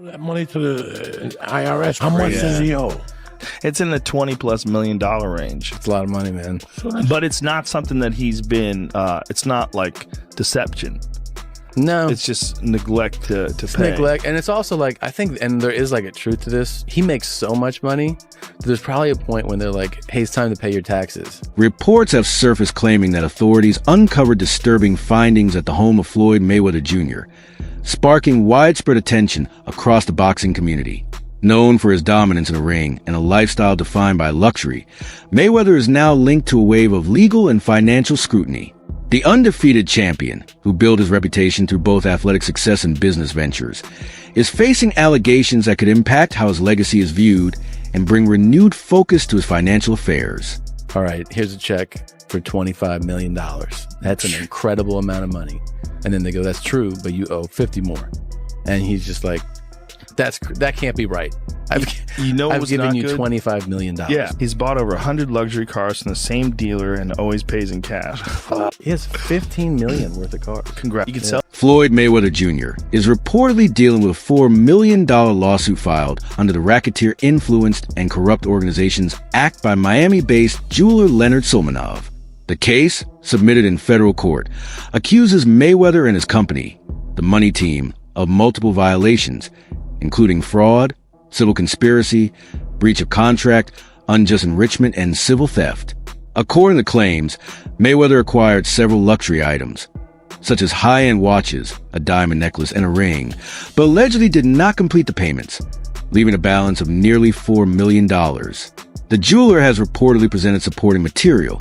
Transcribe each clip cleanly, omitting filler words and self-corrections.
that money to the IRS. How much does he owe? It's in the $20+ million range. It's a lot of money, man. But it's not something that he's been, it's not like deception. No. It's just neglect to pay. Neglect. And it's also like, I think, and there is like a truth to this. He makes so much money. There's probably a point when they're like, hey, it's time to pay your taxes. Reports have surfaced claiming that authorities uncovered disturbing findings at the home of Floyd Mayweather Jr., sparking widespread attention across the boxing community. Known for his dominance in the ring and a lifestyle defined by luxury, Mayweather is now linked to a wave of legal and financial scrutiny. The undefeated champion, who built his reputation through both athletic success and business ventures, is facing allegations that could impact how his legacy is viewed and bring renewed focus to his financial affairs. All right, here's a check for $25 million. That's an incredible amount of money. And then they go, that's true, but you owe 50 more. And he's just like, that can't be right. I've given you $25 million. Yeah, he's bought over 100 luxury cars from the same dealer and always pays in cash. He has $15 million worth of cars. Congrats. You can sell. Floyd Mayweather Jr. is reportedly dealing with a $4 million lawsuit filed under the Racketeer-Influenced and Corrupt Organizations Act by Miami-based jeweler Leonard Solmanov. The case, submitted in federal court, accuses Mayweather and his company, the Money Team, of multiple violations, including fraud, civil conspiracy, breach of contract, unjust enrichment, and civil theft. According to claims, Mayweather acquired several luxury items, such as high-end watches, a diamond necklace, and a ring, but allegedly did not complete the payments, leaving a balance of nearly $4 million. The jeweler has reportedly presented supporting material,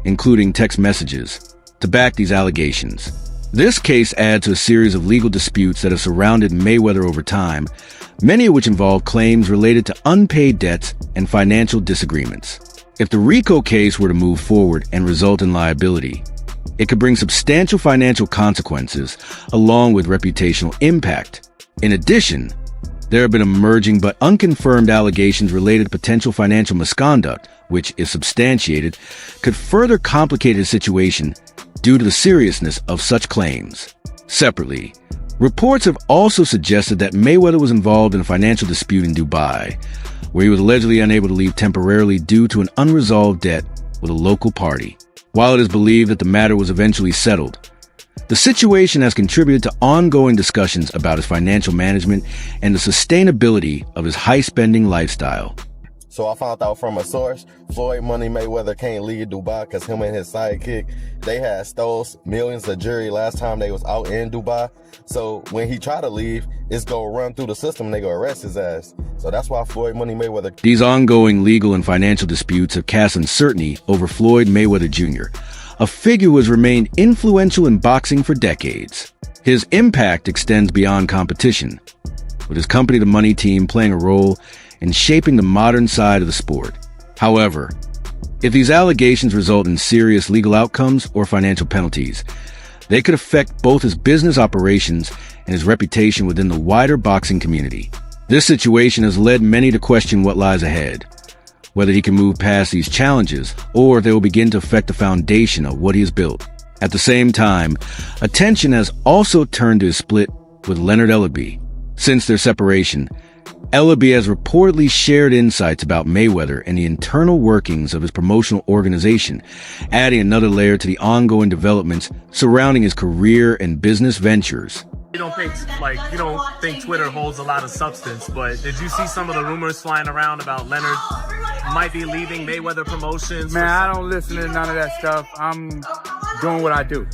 including text messages, to back these allegations. This case adds to a series of legal disputes that have surrounded Mayweather over time, many of which involve claims related to unpaid debts and financial disagreements. If the RICO case were to move forward and result in liability, it could bring substantial financial consequences along with reputational impact. In addition, there have been emerging but unconfirmed allegations related to potential financial misconduct, which, if substantiated, could further complicate his situation due to the seriousness of such claims. Separately, reports have also suggested that Mayweather was involved in a financial dispute in Dubai, where he was allegedly unable to leave temporarily due to an unresolved debt with a local party. While it is believed that the matter was eventually settled, the situation has contributed to ongoing discussions about his financial management and the sustainability of his high-spending lifestyle. So I found out from a source, Floyd Money Mayweather can't leave Dubai because him and his sidekick, they had stole millions of jewelry last time they was out in Dubai. So when he try to leave, it's gonna run through the system and they gonna arrest his ass. So that's why Floyd Money Mayweather. These ongoing legal and financial disputes have cast uncertainty over Floyd Mayweather Jr., a figure who has remained influential in boxing for decades. His impact extends beyond competition, with his company, the Money Team, playing a role in shaping the modern side of the sport. However, if these allegations result in serious legal outcomes or financial penalties, they could affect both his business operations and his reputation within the wider boxing community. This situation has led many to question what lies ahead, whether he can move past these challenges or if they will begin to affect the foundation of what he has built. At the same time, attention has also turned to his split with Leonard Ellerbe. Since their separation, Ellerbe has reportedly shared insights about Mayweather and the internal workings of his promotional organization, adding another layer to the ongoing developments surrounding his career and business ventures. You don't think Twitter holds a lot of substance, but did you see some of the rumors flying around about Leonard might be leaving Mayweather Promotions? Man, I don't listen to none of that stuff. I'm doing what I do.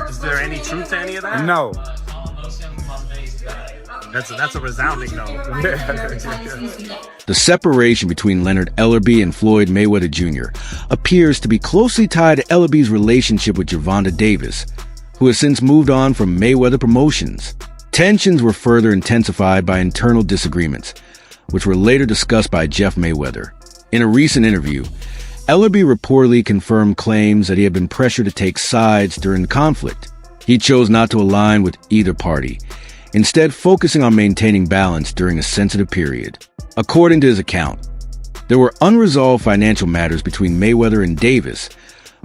Is there any truth to any of that? No. That's a resounding no. The separation between Leonard Ellerbe and Floyd Mayweather Jr. appears to be closely tied to Ellerbe's relationship with Gervonta Davis, who has since moved on from Mayweather Promotions. Tensions were further intensified by internal disagreements, which were later discussed by Jeff Mayweather. In a recent interview, Ellerbe reportedly confirmed claims that he had been pressured to take sides during the conflict. He chose not to align with either party, instead focusing on maintaining balance during a sensitive period. According to his account, there were unresolved financial matters between Mayweather and Davis,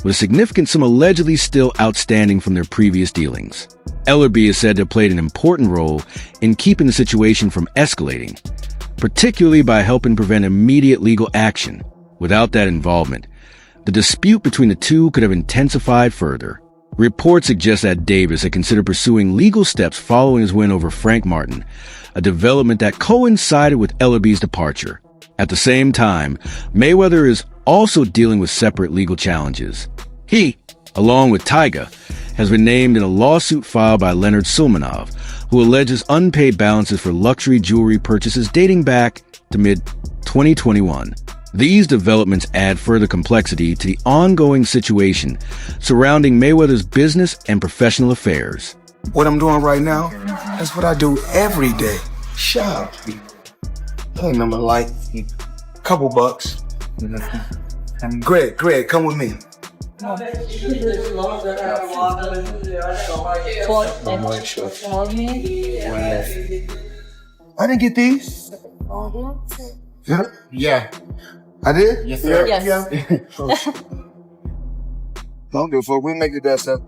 with a significant sum allegedly still outstanding from their previous dealings. Ellerby is said to have played an important role in keeping the situation from escalating, particularly by helping prevent immediate legal action. Without that involvement, the dispute between the two could have intensified further. Reports suggest that Davis had considered pursuing legal steps following his win over Frank Martin, a development that coincided with Ellerby's departure. At the same time, Mayweather is also dealing with separate legal challenges. He, along with Tyga, has been named in a lawsuit filed by Leonard Sulmanov, who alleges unpaid balances for luxury jewelry purchases dating back to mid-2021. These developments add further complexity to the ongoing situation surrounding Mayweather's business and professional affairs. What I'm doing right now, that's what I do every day. Shop. I remember like a couple bucks. Greg, come with me. I didn't get these. Yeah. I did? Yes, sir. Yeah. Don't give a fuck. We make it that stuff.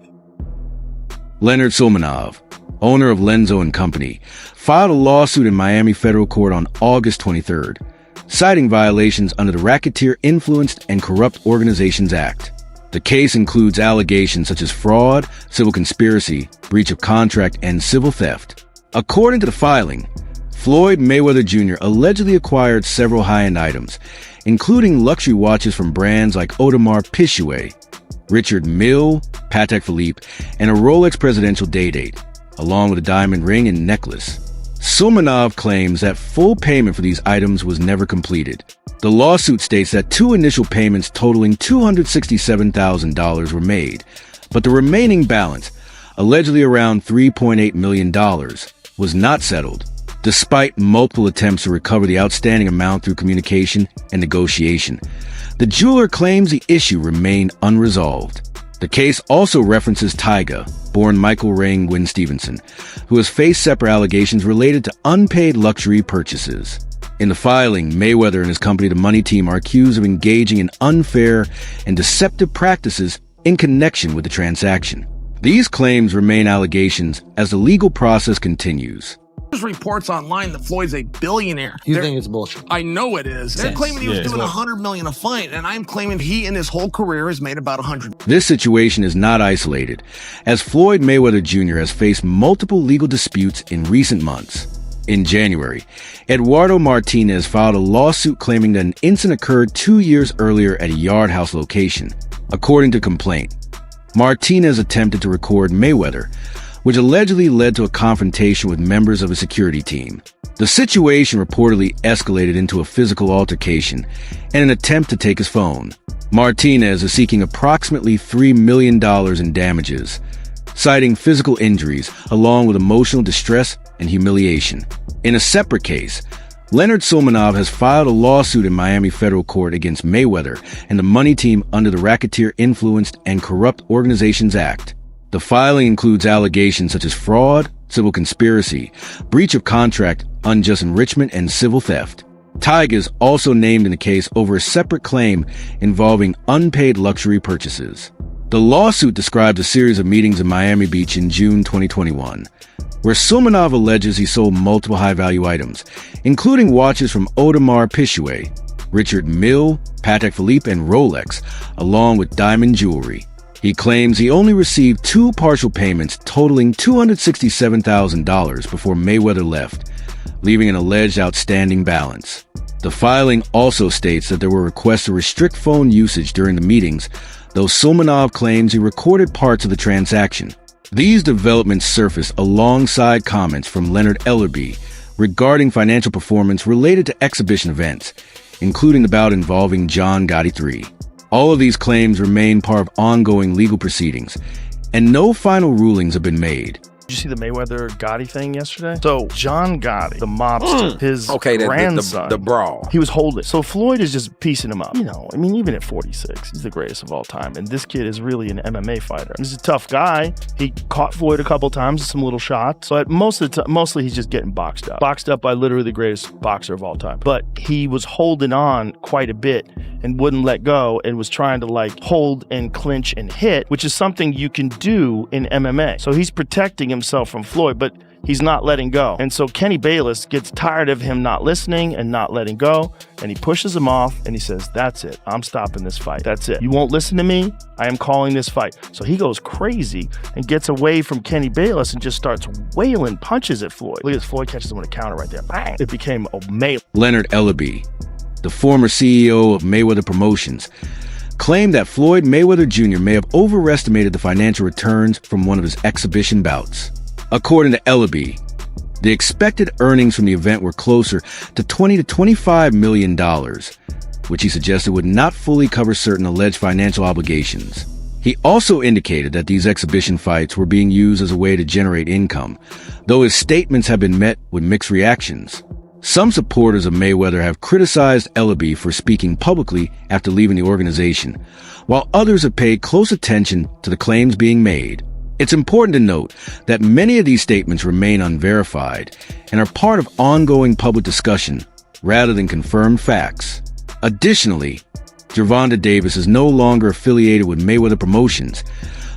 Leonard Sulmanov, owner of Lenzo & Company, filed a lawsuit in Miami federal court on August 23rd, citing violations under the Racketeer Influenced and Corrupt Organizations Act. The case includes allegations such as fraud, civil conspiracy, breach of contract, and civil theft. According to the filing, Floyd Mayweather Jr. allegedly acquired several high-end items, including luxury watches from brands like Audemars Piguet, Richard Mille, Patek Philippe, and a Rolex Presidential Day-Date, along with a diamond ring and necklace. Sulmanov claims that full payment for these items was never completed. The lawsuit states that two initial payments totaling $267,000 were made, but the remaining balance, allegedly around $3.8 million, was not settled, despite multiple attempts to recover the outstanding amount through communication and negotiation. The jeweler claims the issue remained unresolved. The case also references Tyga, born Michael Ray Gwynn Stevenson, who has faced separate allegations related to unpaid luxury purchases. In the filing, Mayweather and his company, the Money Team, are accused of engaging in unfair and deceptive practices in connection with the transaction. These claims remain allegations as the legal process continues. There's reports online that Floyd's a billionaire. You think it's bullshit? I know it is. They're claiming he was doing $100 million a fight, and I'm claiming he in his whole career has made about $100. This situation is not isolated, as Floyd Mayweather Jr. has faced multiple legal disputes in recent months. In January, Eduardo Martinez filed a lawsuit claiming that an incident occurred 2 years earlier at a Yard House location. According to the complaint, Martinez attempted to record Mayweather, which allegedly led to a confrontation with members of a security team. The situation reportedly escalated into a physical altercation and an attempt to take his phone. Martinez is seeking approximately $3 million in damages, citing physical injuries along with emotional distress and humiliation. In a separate case, Leonard Sulmanov has filed a lawsuit in Miami federal court against Mayweather and the Money Team under the Racketeer Influenced and Corrupt Organizations Act. The filing includes allegations such as fraud, civil conspiracy, breach of contract, unjust enrichment, and civil theft. Tyga is also named in the case over a separate claim involving unpaid luxury purchases. The lawsuit describes a series of meetings in Miami Beach in June 2021, where Sulmanov alleges he sold multiple high-value items, including watches from Audemars Piguet, Richard Mille, Patek Philippe, and Rolex, along with diamond jewelry. He claims he only received two partial payments totaling $267,000 before Mayweather left, leaving an alleged outstanding balance. The filing also states that there were requests to restrict phone usage during the meetings, though Sulmanov claims he recorded parts of the transaction. These developments surface alongside comments from Leonard Ellerby regarding financial performance related to exhibition events, including the bout involving John Gotti III. All of these claims remain part of ongoing legal proceedings, and no final rulings have been made. Did you see the Mayweather Gotti thing yesterday? So John Gotti, the mobster, his grandson, the brawl, he was holding. So Floyd is just piecing him up. You know, I mean, even at 46, he's the greatest of all time. And this kid is really an MMA fighter. He's a tough guy. He caught Floyd a couple times with some little shots. But mostly he's just getting boxed up by literally the greatest boxer of all time. But he was holding on quite a bit and wouldn't let go and was trying to like hold and clinch and hit, which is something you can do in MMA. So he's protecting himself from Floyd, but he's not letting go. And so Kenny Bayless gets tired of him not listening and not letting go, and he pushes him off and he says, "That's it. I'm stopping this fight. That's it. You won't listen to me. I am calling this fight." So he goes crazy and gets away from Kenny Bayless and just starts wailing punches at Floyd. Look at this, Floyd catches him with a counter right there. Bang! It became a melee. Leonard Ellaby, the former CEO of Mayweather Promotions, claimed that Floyd Mayweather Jr. may have overestimated the financial returns from one of his exhibition bouts. According to Ellaby, the expected earnings from the event were closer to $20 to $25 million, which he suggested would not fully cover certain alleged financial obligations. He also indicated that these exhibition fights were being used as a way to generate income, though his statements have been met with mixed reactions. Some supporters of Mayweather have criticized Ellaby for speaking publicly after leaving the organization, while others have paid close attention to the claims being made. It's important to note that many of these statements remain unverified and are part of ongoing public discussion rather than confirmed facts. Additionally, Gervonta Davis is no longer affiliated with Mayweather Promotions,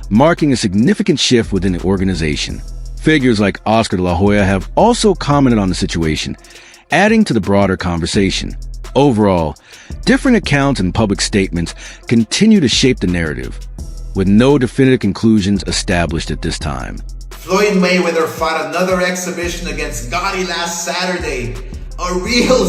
marking a significant shift within the organization. Figures like Oscar de la Hoya have also commented on the situation, adding to the broader conversation. Overall, different accounts and public statements continue to shape the narrative, with no definitive conclusions established at this time. Floyd Mayweather fought another exhibition against Gotti last Saturday. A real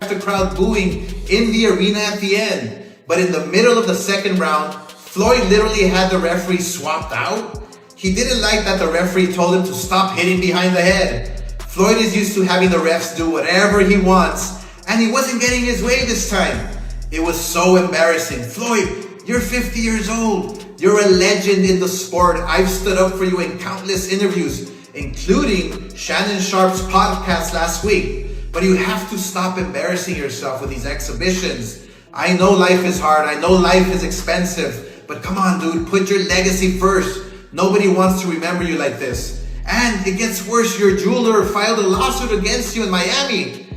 the crowd booing in the arena at the end. But in the middle of the second round, Floyd literally had the referee swapped out. He didn't like that the referee told him to stop hitting behind the head. Floyd is used to having the refs do whatever he wants, and he wasn't getting his way this time. It was so embarrassing. Floyd, you're 50 years old. You're a legend in the sport. I've stood up for you in countless interviews, including Shannon Sharp's podcast last week. But you have to stop embarrassing yourself with these exhibitions. I know life is hard. I know life is expensive. But come on, dude, put your legacy first. Nobody wants to remember you like this. And it gets worse. Your jeweler filed a lawsuit against you in Miami.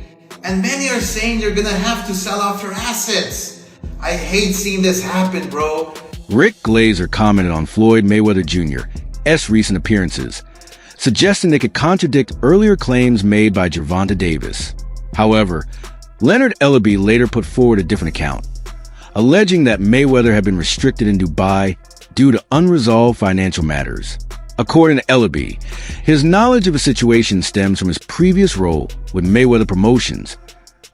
And many are saying you're gonna have to sell off your assets. I hate seeing this happen, bro. Rick Glazer commented on Floyd Mayweather Jr.'s recent appearances, suggesting they could contradict earlier claims made by Gervonta Davis. However, Leonard Ellaby later put forward a different account, alleging that Mayweather had been restricted in Dubai due to unresolved financial matters. According to Ellaby, his knowledge of the situation stems from his previous role with Mayweather Promotions,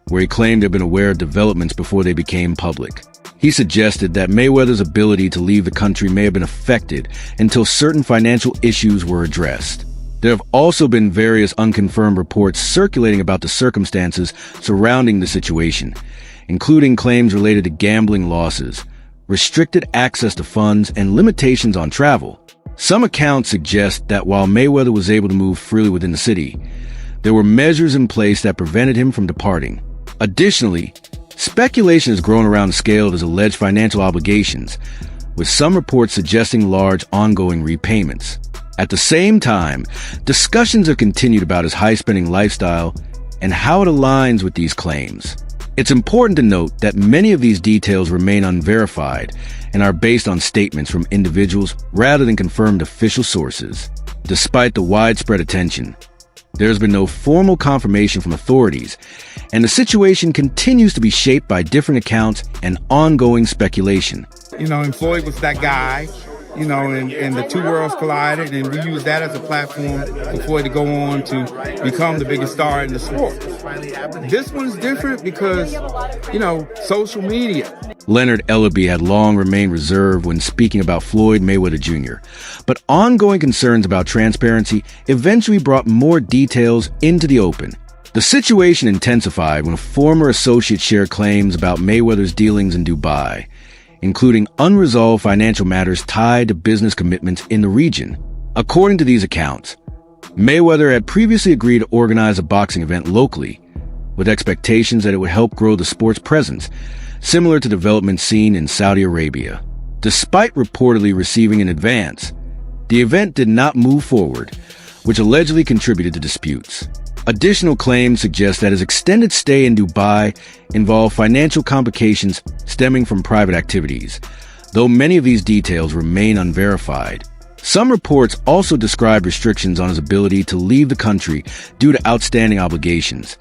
where he claimed to have been aware of developments before they became public. He suggested that Mayweather's ability to leave the country may have been affected until certain financial issues were addressed. There have also been various unconfirmed reports circulating about the circumstances surrounding the situation, including claims related to gambling losses, restricted access to funds, and limitations on travel. Some accounts suggest that while Mayweather was able to move freely within the city, there were measures in place that prevented him from departing. Additionally, speculation has grown around the scale of his alleged financial obligations, with some reports suggesting large ongoing repayments. At the same time, discussions have continued about his high-spending lifestyle and how it aligns with these claims. It's important to note that many of these details remain unverified and are based on statements from individuals rather than confirmed official sources. Despite the widespread attention, there's been no formal confirmation from authorities, and the situation continues to be shaped by different accounts and ongoing speculation. You know, and Floyd was that guy, you know, and the two worlds collided, and we used that as a platform for Floyd to go on to become the biggest star in the sport. This one's different because, you know, social media. Leonard Ellaby had long remained reserved when speaking about Floyd Mayweather Jr., but ongoing concerns about transparency eventually brought more details into the open. The situation intensified when a former associate shared claims about Mayweather's dealings in Dubai, including unresolved financial matters tied to business commitments in the region. According to these accounts, Mayweather had previously agreed to organize a boxing event locally, with expectations that it would help grow the sport's presence, similar to developments seen in Saudi Arabia. Despite reportedly receiving an advance, the event did not move forward, which allegedly contributed to disputes. Additional claims suggest that his extended stay in Dubai involved financial complications stemming from private activities, though many of these details remain unverified. Some reports also describe restrictions on his ability to leave the country due to outstanding obligations,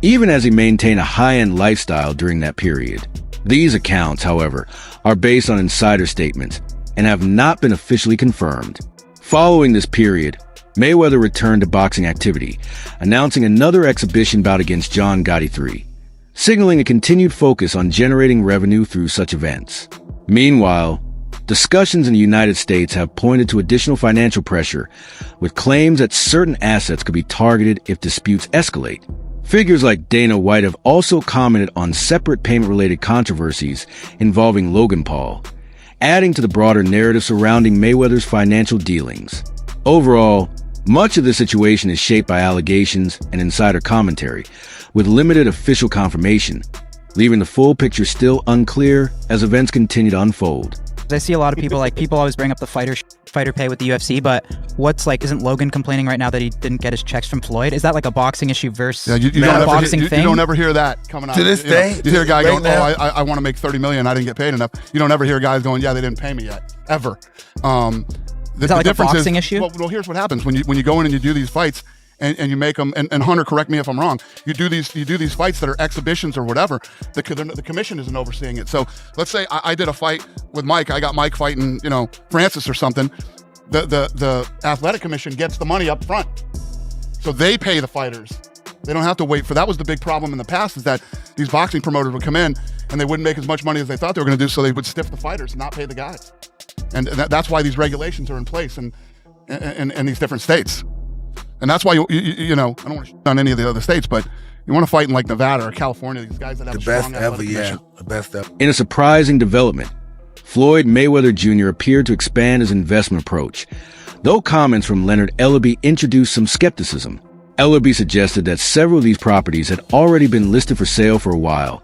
even as he maintained a high-end lifestyle during that period. These accounts, however, are based on insider statements and have not been officially confirmed. Following this period, Mayweather returned to boxing activity, announcing another exhibition bout against John Gotti III, signaling a continued focus on generating revenue through such events. Meanwhile, discussions in the United States have pointed to additional financial pressure, with claims that certain assets could be targeted if disputes escalate. Figures like Dana White have also commented on separate payment-related controversies involving Logan Paul, adding to the broader narrative surrounding Mayweather's financial dealings. Overall, much of the situation is shaped by allegations and insider commentary, with limited official confirmation, leaving the full picture still unclear as events continue to unfold. I see a lot of people always bring up the fighter pay with the UFC, but isn't Logan complaining right now that he didn't get his checks from Floyd? Is that like a boxing issue versus you don't ever hear that coming out. To this day, you hear a guy going, now, I want to make $30 million, I didn't get paid enough. You don't ever hear guys going, yeah, they didn't pay me yet, ever. Is that like a boxing issue? Well, here's what happens when you go in and you do these fights and you make them. And Hunter, correct me if I'm wrong. You do these fights that are exhibitions or whatever. The commission isn't overseeing it. So let's say I did a fight with Mike. I got Mike fighting, Francis or something. The athletic commission gets the money up front, so they pay the fighters. They don't have to wait for. That was the big problem in the past, is that these boxing promoters would come in and they wouldn't make as much money as they thought they were going to do, so they would stiff the fighters and not pay the guys. And that's why these regulations are in place in these different states. And that's why, I don't want to shit on any of the other states, but you want to fight in like Nevada or California, these guys that have the strong best ever, the best ever. In a surprising development, Floyd Mayweather Jr. appeared to expand his investment approach, though comments from Leonard Ellaby introduced some skepticism. Ellaby suggested that several of these properties had already been listed for sale for a while,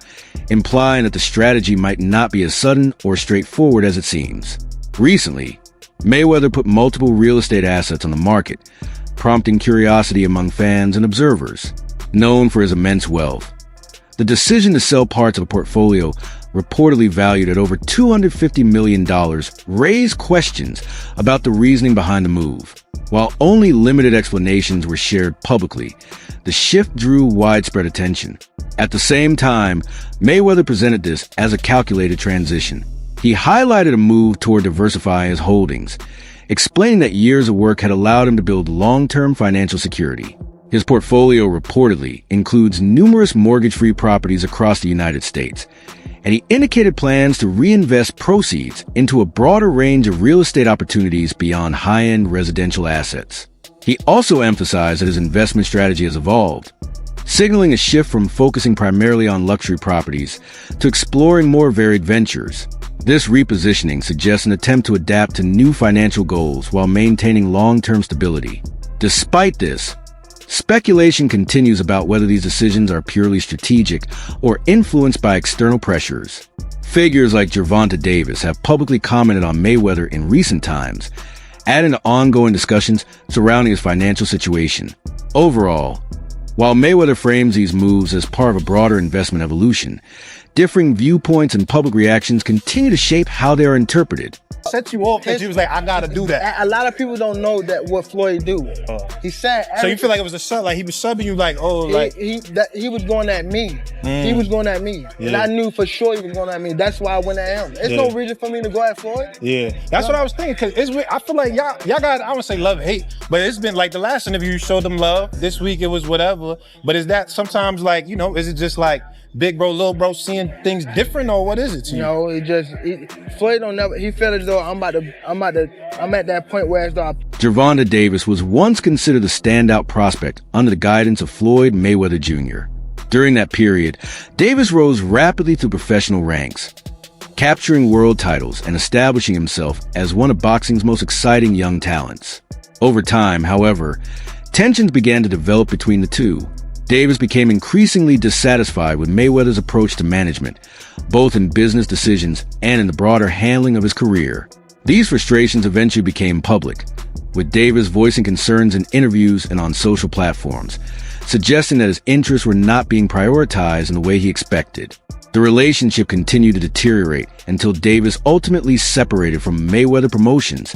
implying that the strategy might not be as sudden or straightforward as it seems. Recently, Mayweather put multiple real estate assets on the market, prompting curiosity among fans and observers. Known for his immense wealth, the decision to sell parts of a portfolio reportedly valued at over $250 million raised questions about the reasoning behind the move. While only limited explanations were shared publicly, the shift drew widespread attention. At the same time, Mayweather presented this as a calculated transition. He highlighted a move toward diversifying his holdings, explaining that years of work had allowed him to build long-term financial security. His portfolio reportedly includes numerous mortgage-free properties across the United States, and he indicated plans to reinvest proceeds into a broader range of real estate opportunities beyond high-end residential assets. He also emphasized that his investment strategy has evolved, signaling a shift from focusing primarily on luxury properties to exploring more varied ventures. This repositioning suggests an attempt to adapt to new financial goals while maintaining long-term stability. Despite this, speculation continues about whether these decisions are purely strategic or influenced by external pressures. Figures like Gervonta Davis have publicly commented on Mayweather in recent times, adding to ongoing discussions surrounding his financial situation. Overall, while Mayweather frames these moves as part of a broader investment evolution, differing viewpoints and public reactions continue to shape how they are interpreted. Set you off because you was like, I gotta do that. A lot of people don't know that what Floyd do. He said. So you feel like it was a sub, like he was subbing you, like, he was going at me. He was going at me, and I knew for sure he was going at me. That's why I went at him. There's no reason for me to go at Floyd. Yeah, that's what I was thinking. Cause it's weird. I feel like y'all got, I wouldn't say love hate, but it's been like the last interview you showed them love. This week it was whatever. But is that sometimes like, is it just like big bro, little bro seeing things different, or what is it to you? No, Floyd don't never. He felt as though I'm at that point where as though Gervonta Davis was once considered a standout prospect under the guidance of Floyd Mayweather Jr. During that period, Davis rose rapidly through professional ranks, capturing world titles and establishing himself as one of boxing's most exciting young talents. Over time, however, tensions began to develop between the two. Davis became increasingly dissatisfied with Mayweather's approach to management, both in business decisions and in the broader handling of his career. These frustrations eventually became public, with Davis voicing concerns in interviews and on social platforms, suggesting that his interests were not being prioritized in the way he expected. The relationship continued to deteriorate until Davis ultimately separated from Mayweather Promotions,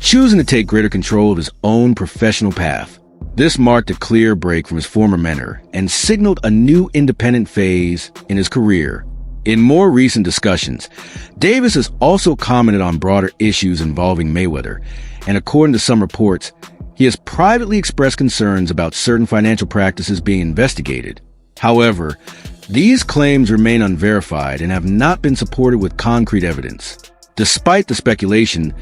choosing to take greater control of his own professional path. This marked a clear break from his former mentor and signaled a new independent phase in his career. In more recent discussions, Davis has also commented on broader issues involving Mayweather, and according to some reports, he has privately expressed concerns about certain financial practices being investigated. However, these claims remain unverified and have not been supported with concrete evidence. Despite the speculation,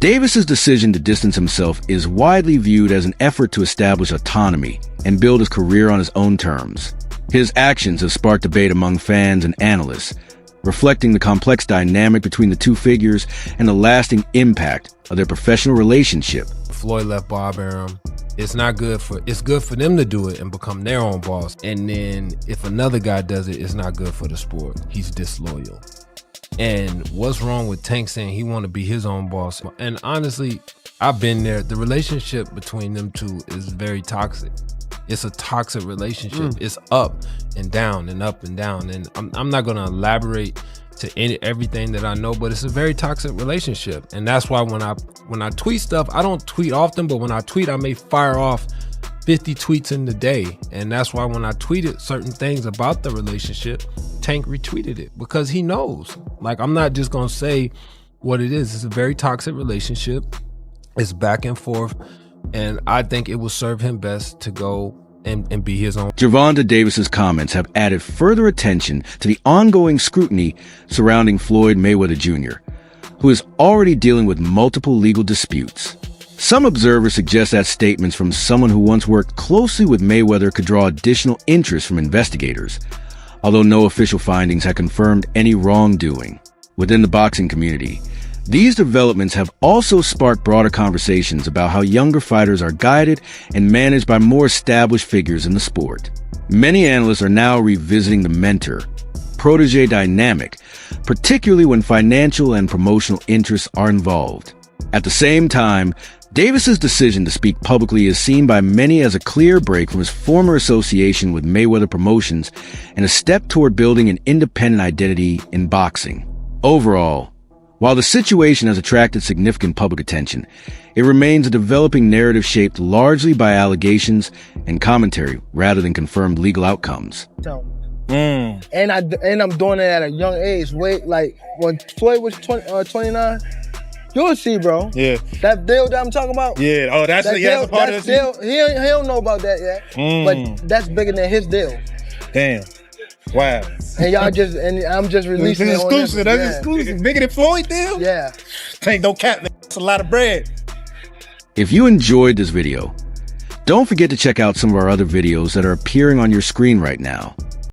Davis's decision to distance himself is widely viewed as an effort to establish autonomy and build his career on his own terms. His actions have sparked debate among fans and analysts, reflecting the complex dynamic between the two figures and the lasting impact of their professional relationship. Floyd left Bob Arum. It's good for them to do it and become their own boss. And then if another guy does it, it's not good for the sport. He's disloyal. And what's wrong with Tank saying he want to be his own boss? And honestly, I've been there. The relationship between them two is very toxic. It's a toxic relationship. It's up and down and up and down. And I'm not going to elaborate to everything that I know, but it's a very toxic relationship. And that's why when I tweet stuff, I don't tweet often, but when I tweet, I may fire off 50 tweets in the day. And that's why when I tweeted certain things about the relationship, Tank retweeted it because he knows. Like, I'm not just going to say what it is. It's a very toxic relationship. It's back and forth. And I think it will serve him best to go and be his own. Gervonta Davis's comments have added further attention to the ongoing scrutiny surrounding Floyd Mayweather Jr., who is already dealing with multiple legal disputes. Some observers suggest that statements from someone who once worked closely with Mayweather could draw additional interest from investigators, although no official findings have confirmed any wrongdoing. Within the boxing community, these developments have also sparked broader conversations about how younger fighters are guided and managed by more established figures in the sport. Many analysts are now revisiting the mentor-protege dynamic, particularly when financial and promotional interests are involved. At the same time, Davis's decision to speak publicly is seen by many as a clear break from his former association with Mayweather Promotions and a step toward building an independent identity in boxing. Overall, while the situation has attracted significant public attention, it remains a developing narrative shaped largely by allegations and commentary rather than confirmed legal outcomes. And I'm doing it at a young age. Wait, like when Floyd was 29, you'll see, bro. Yeah. That deal that I'm talking about. Yeah. Oh, that's a part of the deal. He don't know about that yet. But that's bigger than his deal. Damn. Wow. And I'm just releasing it. Exclusive. That's exclusive. Bigger than Floyd deal? Yeah. Ain't no cap. That's a lot of bread. If you enjoyed this video, don't forget to check out some of our other videos that are appearing on your screen right now.